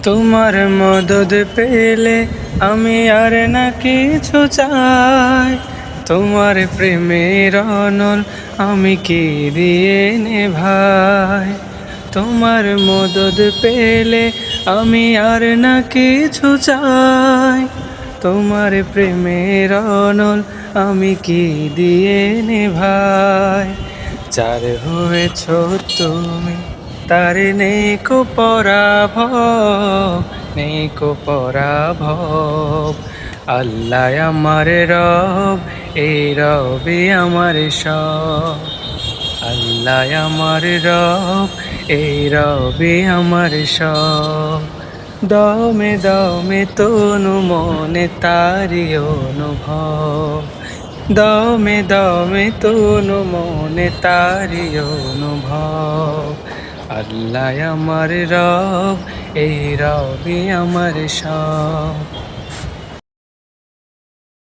তোমার মদদ পেলে আমি আর না কিছু চাই। তোমার প্রেমের অনল আমি কি দিয়ে নেভাই। তোমার মদদ পেলে আমি আর না কিছু চাই। তোমার প্রেমের অনল আমি কি দিয়ে নেভাই। যার হয়েছ তুমি তার নেই কো পরাভব, নেই কো পরাভব। আল্লাহ আমার রব, এই রবি আমার সব। আল্লাহ আমার রব, এই রবি আমার সব। দমে দমে তনু মনে তারি অনুভব। দমে দমে তনু মনে তারি অনুভব। আল্লাহ আমার রব, এই রবি আমার সব।